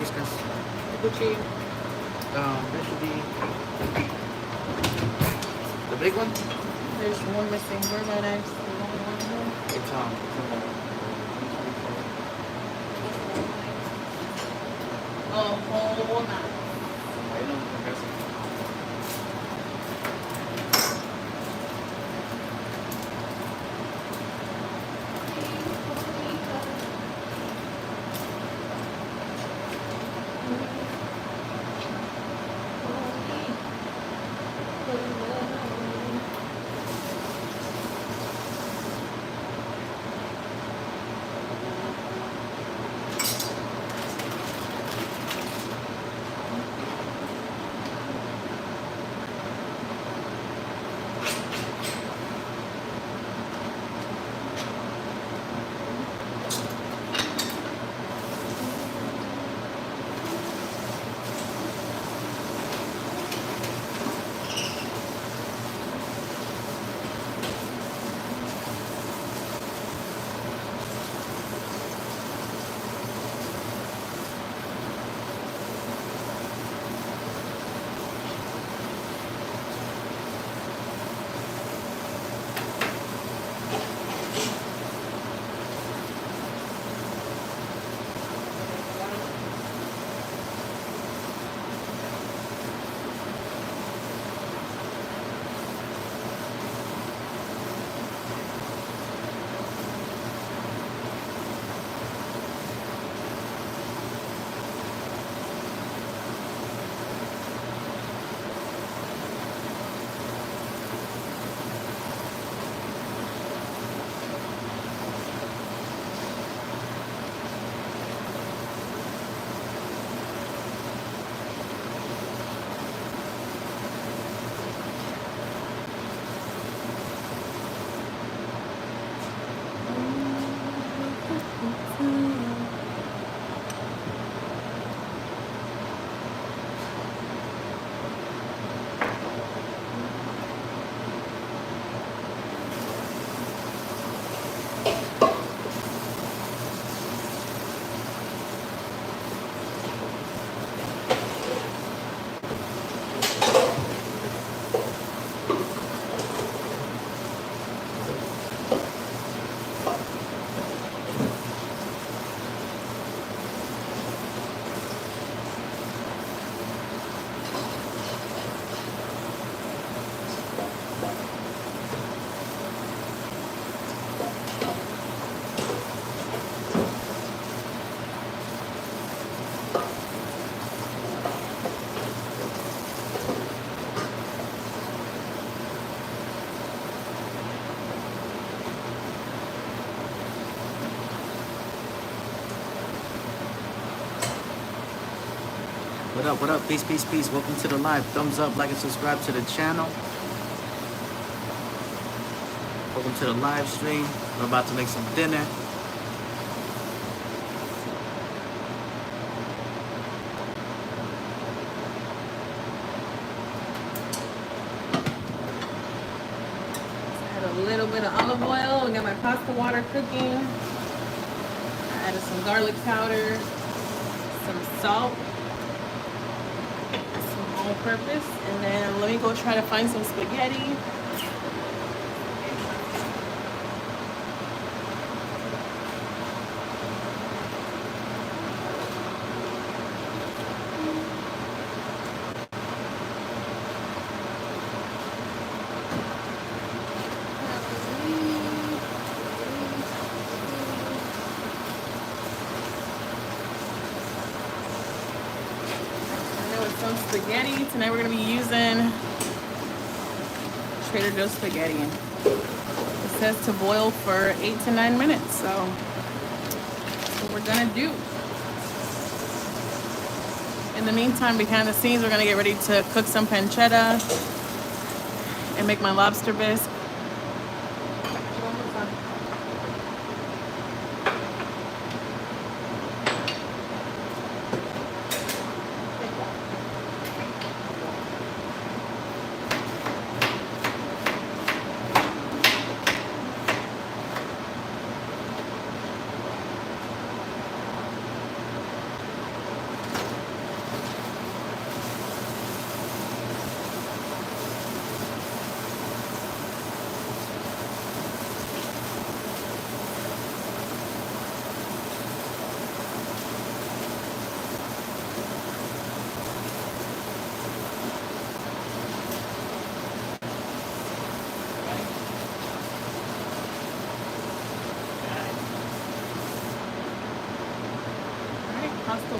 Whiskas. Gucci. There should be the big one. There's one missing. Where are my knives? It's Oh, hold on. I know. Impressive. What up, what up? Peace, peace, peace. Welcome to the live. Thumbs up, like and subscribe to the channel. Welcome to the live stream. We're about to make some dinner. Add a little bit of olive oil. We got my pasta water cooking. I added some garlic powder, some salt, some all-purpose, and then let me go try to find some spaghetti. Some spaghetti. Tonight we're going to be using Trader Joe's spaghetti. It says to boil for 8 to 9 minutes, so that's what we're going to do. In the meantime, behind the scenes, we're going to get ready to cook some pancetta and make my lobster bisque.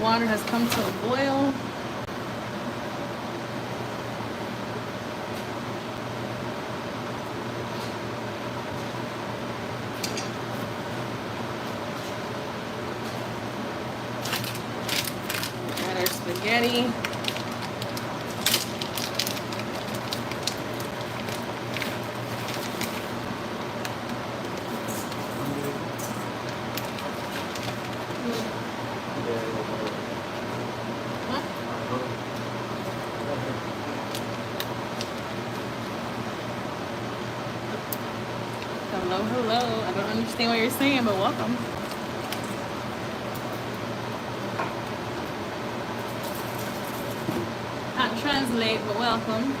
water has come to a boil. Add our spaghetti. Hello, hello. I don't understand what you're saying, but welcome. Can't translate, but welcome.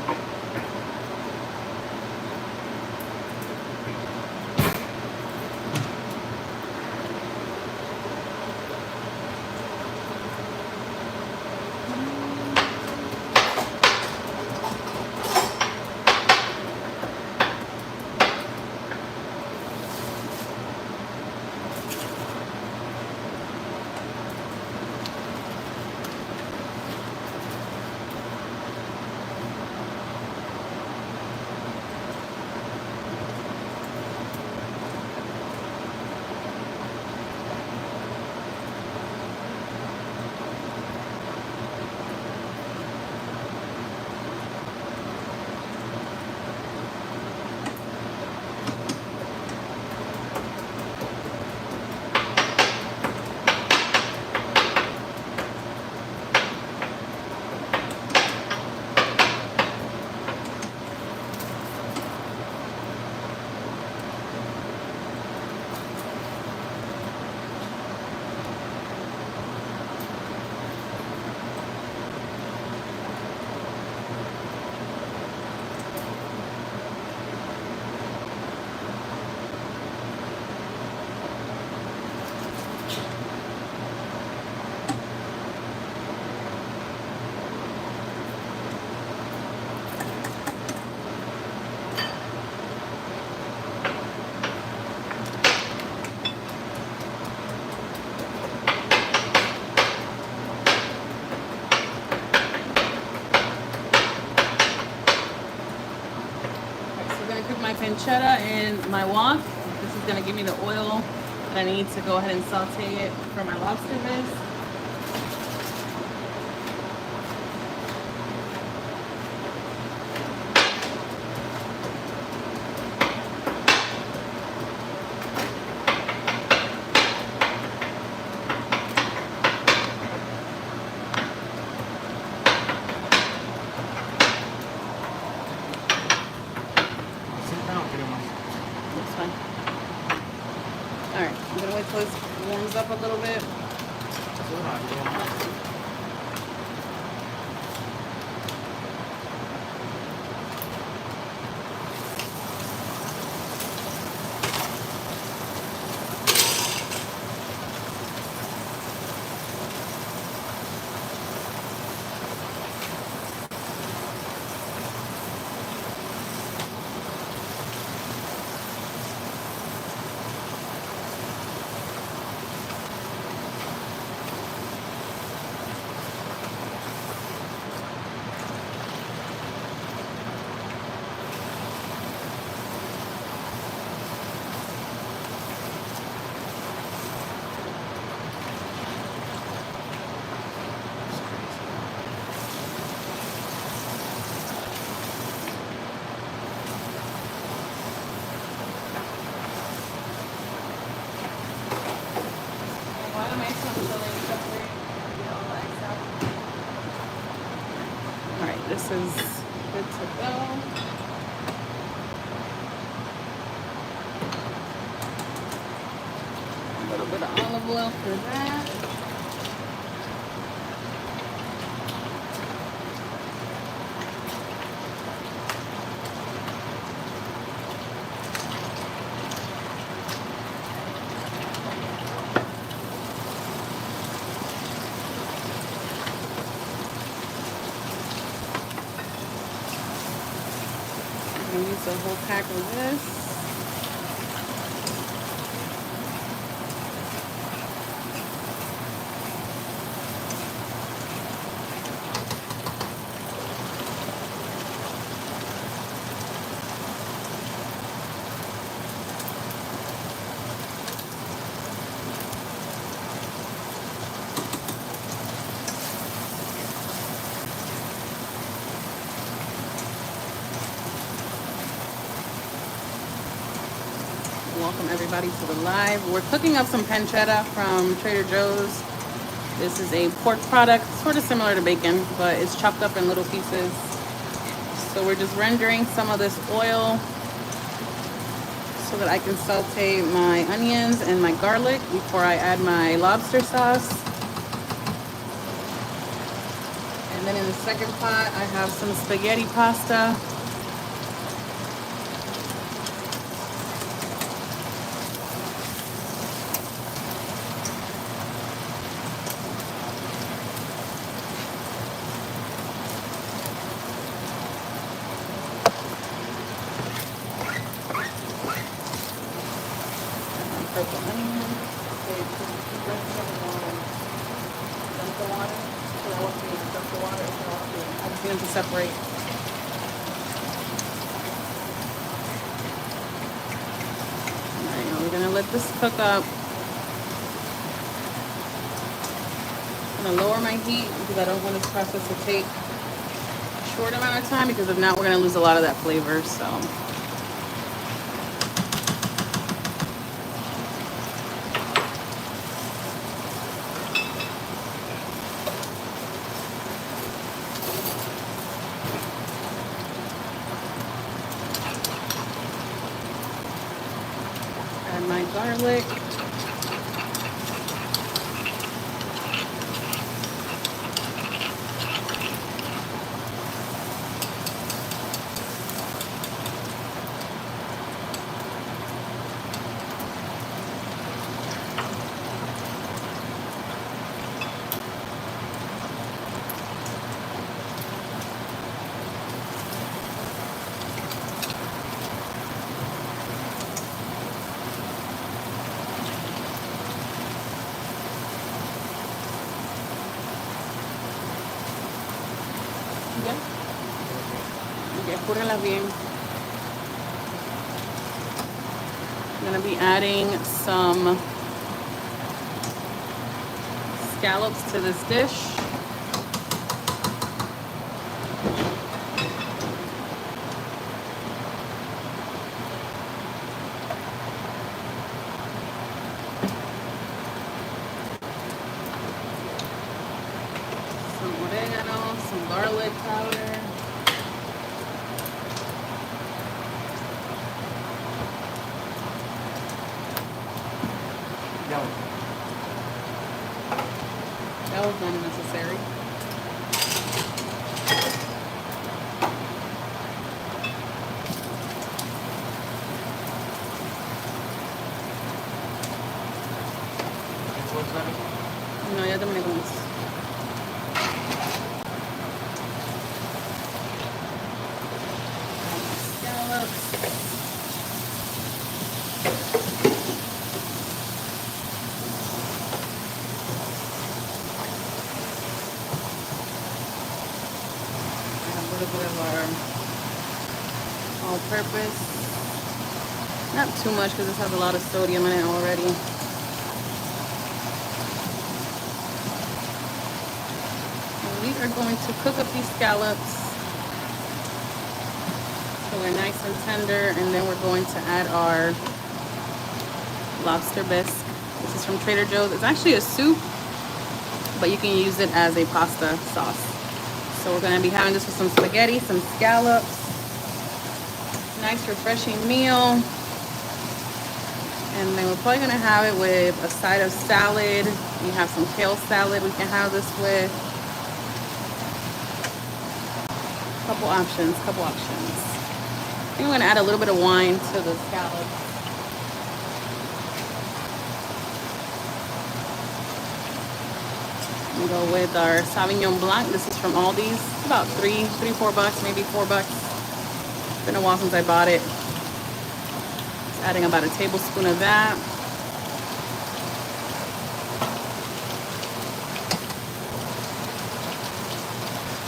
My pancetta and my wok. This is going to give me the oil that I need to go ahead and saute it for my lobster bisque. Alright, I'm going to wait till this warms up a little bit. Alright, this is good to go. A little bit of olive oil for that. Use a whole pack of this. welcome everybody to the live. We're cooking up some pancetta from Trader Joe's. This is a pork product, sort of similar to bacon, but it's chopped up in little pieces. So we're just rendering some of this oil so that I can saute my onions and my garlic before I add my lobster sauce. And then in the second pot, I have some spaghetti pasta. Purple onion. Okay, dump the water. Dump the water. I just need them to separate. Alright, we're gonna let this cook up. I'm gonna lower my heat because I don't want this process to take a short amount of time, because if not, we're gonna lose a lot of that flavor. So. Add my garlic. Cúrrenlas bien. I'm going to be adding some scallops to this dish. Some oregano, some garlic powder. That was unnecessary. No, ya terminé con eso. A little bit of our all-purpose. Not too much because this has a lot of sodium in it already. And we are going to cook up these scallops so they're nice and tender, and then we're going to add our lobster bisque. This is from Trader Joe's. It's actually a soup, but you can use it as a pasta sauce. So we're going to be having this with some spaghetti, some scallops. Nice refreshing meal. And then we're probably going to have it with a side of salad. We have some kale salad we can have this with. Couple options. I think we're going to add a little bit of wine to the scallops. We go with our Sauvignon Blanc. This is from Aldi's. It's about $4 bucks, maybe $4. It's been a while since I bought it. Just adding about a tablespoon of that.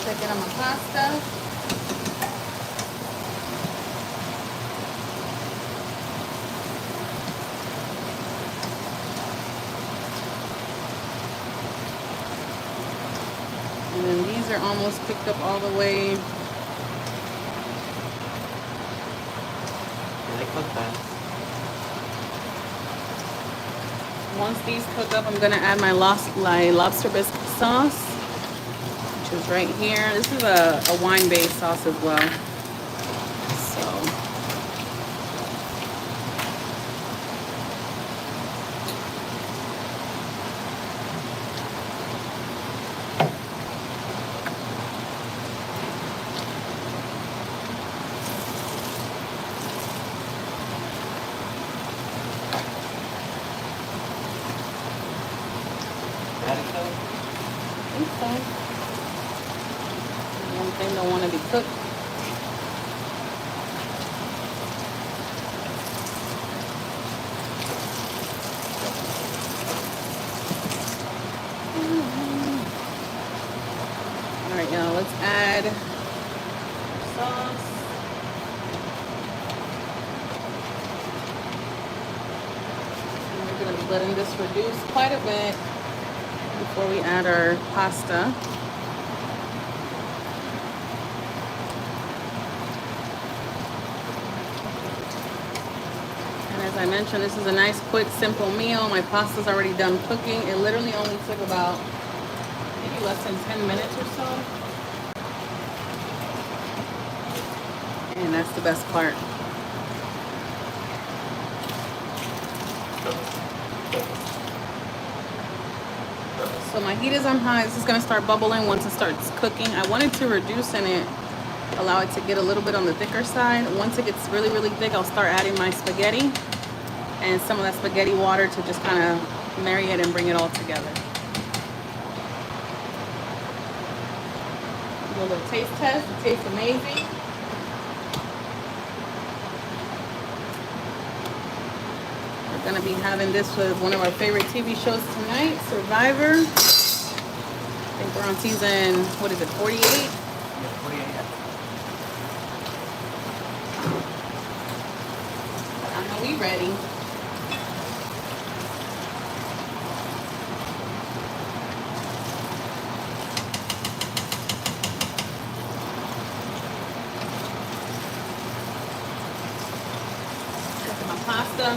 Check in on my pasta. And then these are almost cooked up all the way. Yeah, they cook fast. Once these cook up, I'm gonna add my lobster bisque sauce, which is right here. This is a wine-based sauce as well. So I think so. One thing don't want to be cooked. All right, y'all, let's add sauce. And we're gonna be letting this reduce quite a bit before we add our pasta. And as I mentioned, this is a nice, quick, simple meal. My pasta's already done cooking. It literally only took about maybe less than 10 minutes or so. And that's the best part. So my heat is on high. This is gonna start bubbling once it starts cooking. I wanted to reduce in it, allow it to get a little bit on the thicker side. Once it gets really, really thick, I'll start adding my spaghetti and some of that spaghetti water to just kind of marry it and bring it all together. Do a little taste test. It tastes amazing. We're gonna be having this with one of our favorite TV shows tonight, Survivor. I think we're on season, what is it, 48? Yeah, 48. I know we ready. Look at my pasta,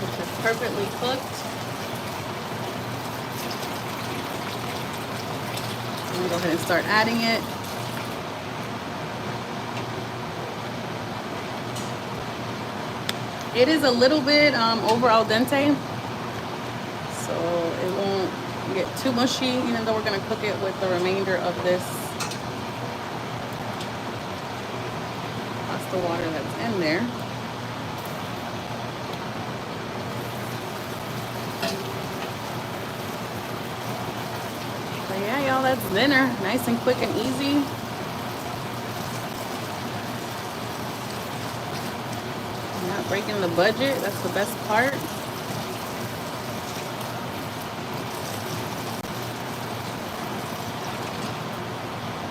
which is perfectly cooked. I'm gonna go ahead and start adding it. It is a little bit over al dente, so it won't get too mushy, even though we're gonna cook it with the remainder of this pasta water that's in there. But yeah, y'all, that's dinner. Nice and quick and easy. Not breaking the budget. That's the best part.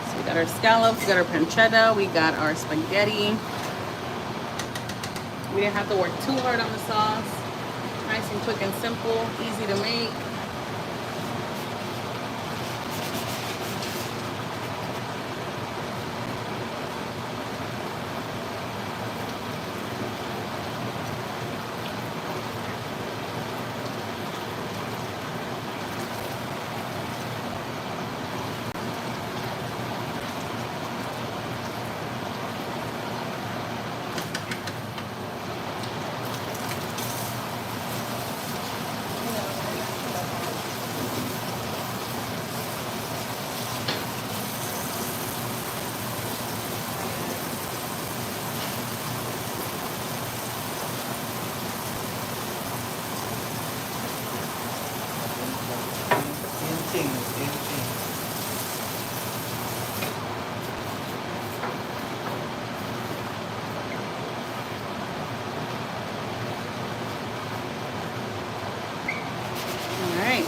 So we got our scallops, we got our pancetta, we got our spaghetti. We didn't have to work too hard on the sauce. Nice and quick and simple, easy to make. Alright.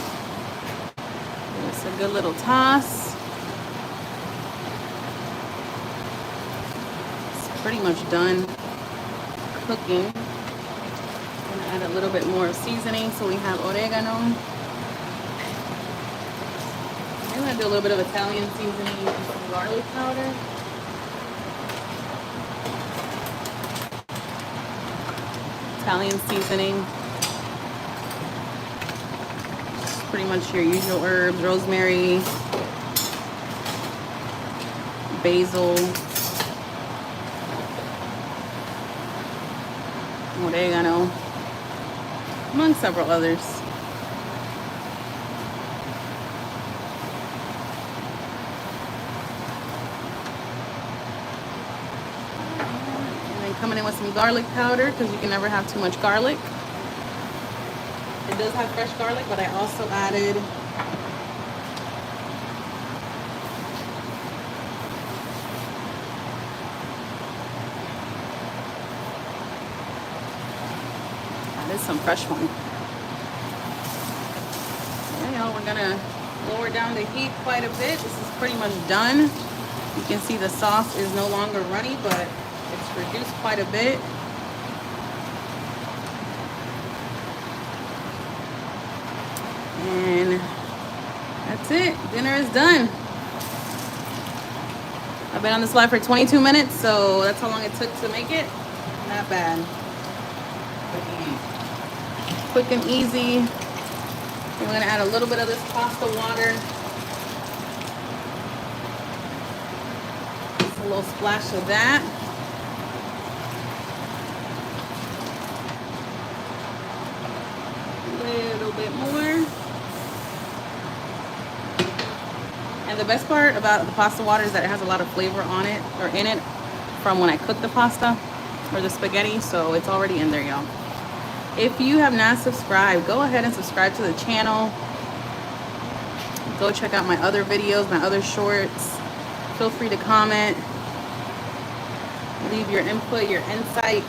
Give us a good little toss. It's pretty much done cooking. I'm gonna add a little bit more seasoning, so we have oregano. I'm gonna do a little bit of Italian seasoning and some garlic powder. Italian seasoning. Pretty much your usual herbs, rosemary, basil, oregano, among several others. And then coming in with some garlic powder, because you can never have too much garlic. It does have fresh garlic, but I also added some fresh one. Yeah, y'all, we're gonna lower down the heat quite a bit. This is pretty much done. You can see the sauce is no longer runny, but it's reduced quite a bit. And that's it. Dinner is done. I've been on this live for 22 minutes, so that's how long it took to make it. Not bad. Quick and easy. We're gonna add a little bit of this pasta water. Just a little splash of that. A little bit more. And the best part about the pasta water is that it has a lot of flavor on it, or in it, from when I cook the pasta or the spaghetti, so it's already in there, y'all. If you have not subscribed, go ahead and subscribe to the channel. Go check out my other videos, my other shorts. Feel free to comment. Leave your input, your insights.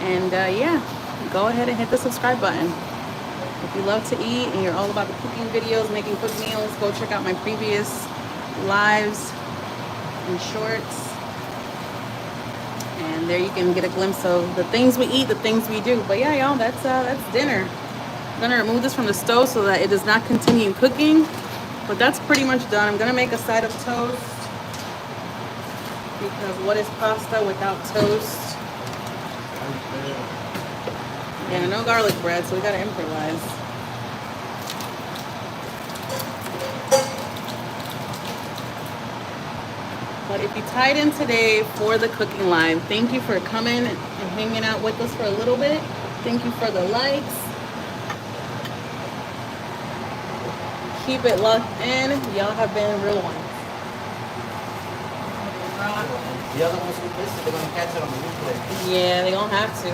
And yeah, go ahead and hit the subscribe button. If you love to eat and you're all about the cooking videos, making quick meals, go check out my previous lives and shorts. And there you can get a glimpse of the things we eat, the things we do. But yeah, y'all, that's dinner. I'm gonna remove this from the stove so that it does not continue cooking. But that's pretty much done. I'm gonna make a side of toast, because what is pasta without toast? Yeah, no garlic bread, so we gotta improvise. But if you tied in today for the cooking live, thank you for coming and hanging out with us for a little bit. Thank you for the likes. Keep it locked in. Y'all have been real ones. The other ones with this, they're gonna catch it on the replay. Yeah, they're gonna have to.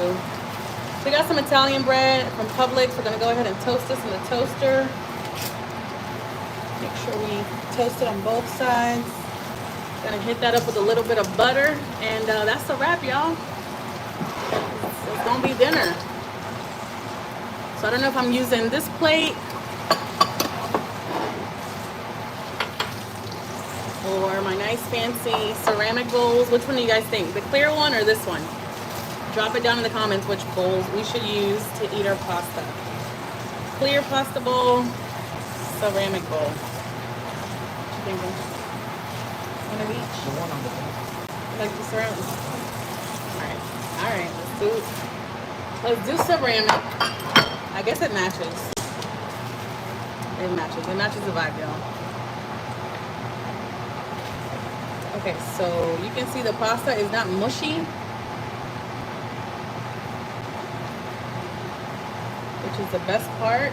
We got some Italian bread from Publix. We're gonna go ahead and toast this in the toaster. Make sure we toast it on both sides. Gonna hit that up with a little bit of butter, and that's a wrap, y'all. It's gonna be dinner. So I don't know if I'm using this plate or my nice fancy ceramic bowls. Which one do you guys think? The clear one or this one? Drop it down in the comments which bowls we should use to eat our pasta. Clear pasta bowl, ceramic bowl. What you thinking? One of each? The one on the back. Like the ceramic. Alright, let's do ceramic. I guess it matches. It matches the vibe, y'all. Okay, so you can see the pasta is not mushy, which is the best part.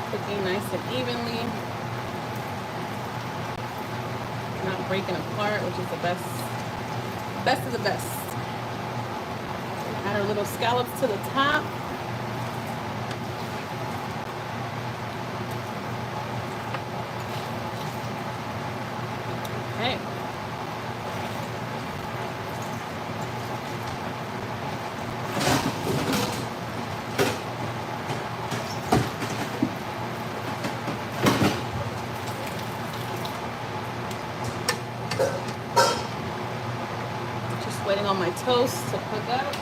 Cooking nice and evenly, not breaking apart, which is the best of the best. Add our little scallops to the top. Okay. Just waiting on my toast to cook up.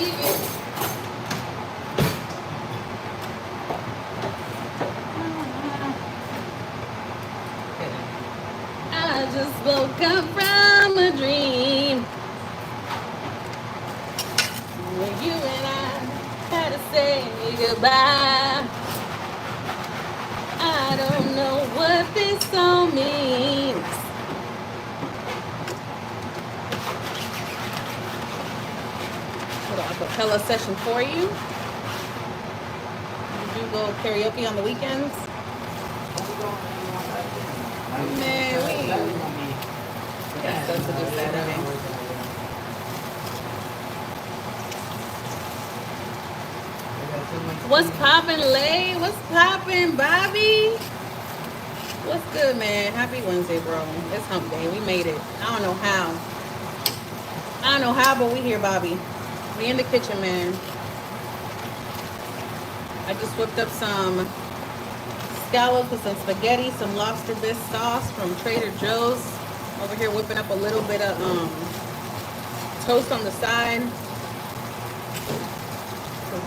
believe it. I just woke up from a dream where you and I had to say goodbye. I don't know what this all means. Little acapella session for you. Did you go karaoke on the weekends? Man, we got stuff to do Saturday. What's poppin', Lay? What's poppin', Bobby? What's good, man? Happy Wednesday, bro. It's hump day. We made it. I don't know how, but we here, Bobby. We in the kitchen, man. I just whipped up some scallops with some spaghetti, some lobster bisque sauce from Trader Joe's. Over here whipping up a little bit of toast on the side.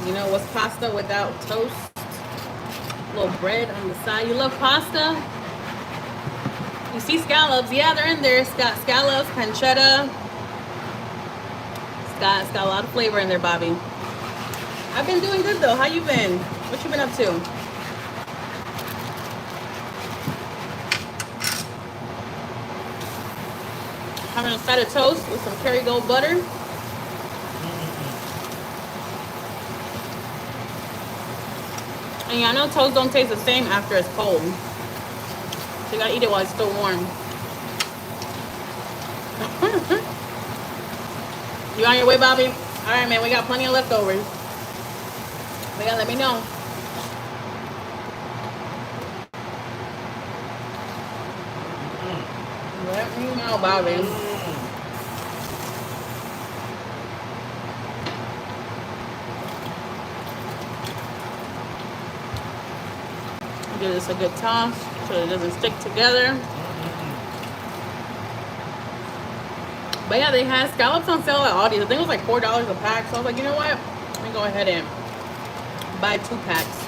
You know, what's pasta without toast? A little bread on the side. You love pasta? You see scallops? Yeah, they're in there. It's got scallops, pancetta. It's got a lot of flavor in there, Bobby. I've been doing good though. How you been? What you been up to? Having a side of toast with some Kerrygold butter. And yeah, I know toast don't taste the same after it's cold. So you gotta eat it while it's still warm. You on your way, Bobby? All right, man, we got plenty of leftovers. But yeah, let me know. Let me know, Bobby. Give this a good toss so it doesn't stick together. But yeah, they had scallops on sale at Aldi. I think it was like $4 a pack. So I was like, you know what? Let me go ahead and buy 2 packs.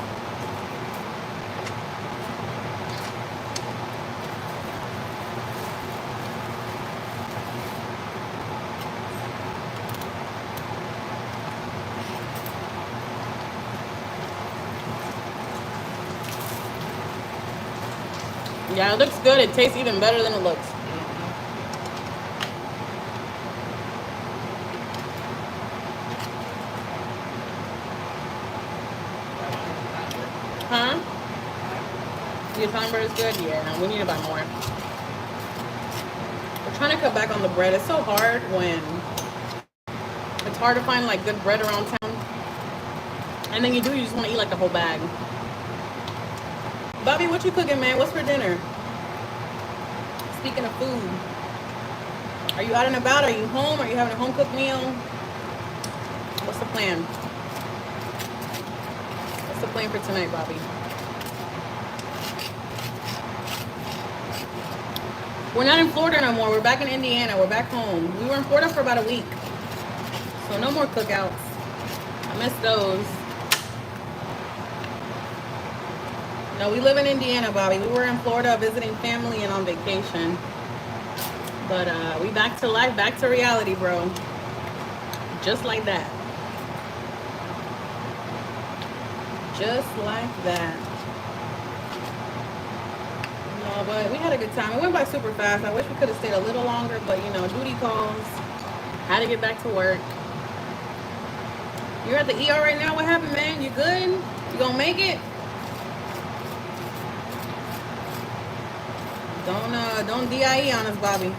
Yeah, it looks good. It tastes even better than it looks. Huh? The Italian bread is good? Yeah, we need to buy more. We're trying to cut back on the bread. It's so hard when it's hard to find like good bread around town. And then you just want to eat like the whole bag. Bobby, what you cooking, man? What's for dinner? Speaking of food, are you out and about? Are you home? Are you having a home cooked meal? What's the plan? What's the plan for tonight, Bobby? We're not in Florida no more. We're back in Indiana. We're back home. We were in Florida for about a week. So no more cookouts. I miss those. No, we live in Indiana, Bobby. We were in Florida visiting family and on vacation. But we back to life, back to reality, bro. Just like that. Just like that. No, but we had a good time. It went by super fast. I wish we could have stayed a little longer, but you know, duty calls. Had to get back to work. You're at the ER right now. What happened, man? You good? You gonna make it? Don't DIE on us, Bobby.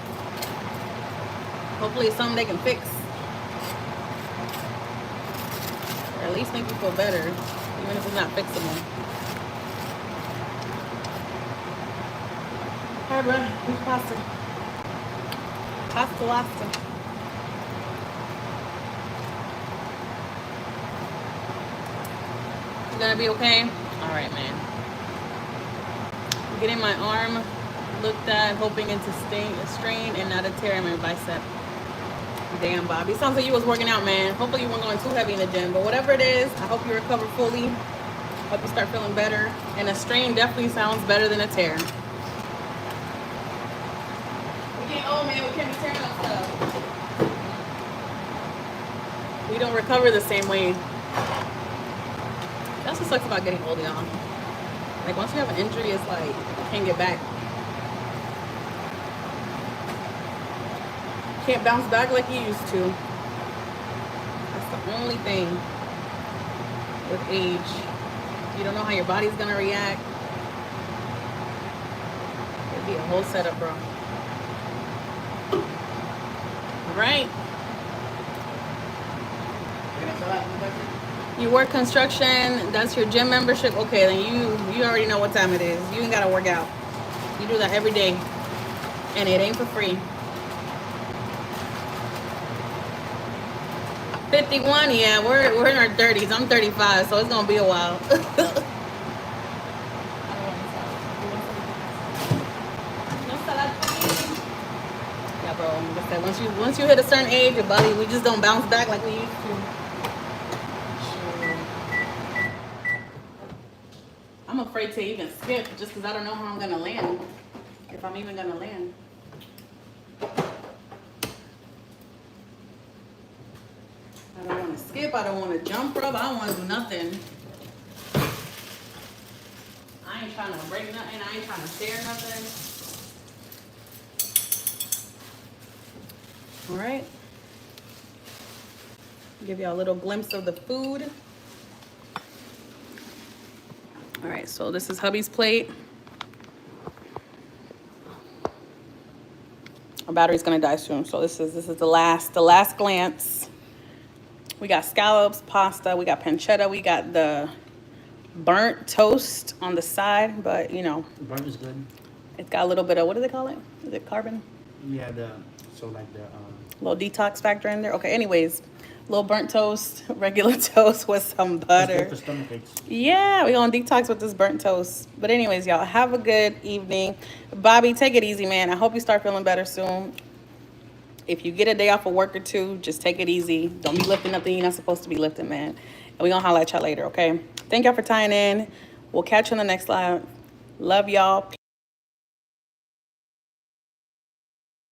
Hopefully it's something they can fix. Or at least make you feel better, even if it's not fixable. Alright, bro. Who's pasta? Pasta. You gonna be okay? Alright, man. I'm getting my arm looked at, hoping it's a strain and not a tear in my bicep. Damn, Bobby. Sounds like you was working out, man. Hopefully you weren't going too heavy in the gym. But whatever it is, I hope you recover fully. Hope you start feeling better. And a strain definitely sounds better than a tear. We can't, oh man, we can't be tearing up stuff. We don't recover the same way. That's what sucks about getting older, y'all. Like once you have an injury, it's like you can't get back. Can't bounce back like you used to. That's the only thing with age. You don't know how your body's gonna react. It'd be a whole setup, bro. All right. You work construction, that's your gym membership. Okay, then you already know what time it is. You ain't gotta work out. You do that every day. And it ain't for free. 51, yeah, we're in our 30s. I'm 35, so it's gonna be a while. Yeah, bro. Like I said, once you hit a certain age, your body, we just don't bounce back like we used to. I'm afraid to even skip just because I don't know how I'm gonna land. If I'm even gonna land. I don't want to skip. I don't want to jump rope. I don't want to do nothing. I ain't trying to break nothing. I ain't trying to share nothing. All right. Give you a little glimpse of the food. All right, so this is hubby's plate. Our battery's gonna die soon, so this is the last glance. We got scallops, pasta, we got pancetta, we got the burnt toast on the side, but you know. Burnt is good. It's got a little bit of, what do they call it? Is it carbon? Yeah, like the little detox factor in there. Okay, anyways, little burnt toast, regular toast with some butter. It's good for stomach aches. Yeah, we're gonna detox with this burnt toast. But anyways, y'all, have a good evening. Bobby, take it easy, man. I hope you start feeling better soon. If you get a day off of work or two, just take it easy. Don't be lifting nothing you're not supposed to be lifting, man. And we're gonna holler at y'all later, okay? Thank y'all for tying in. We'll catch you on the next live. Love y'all.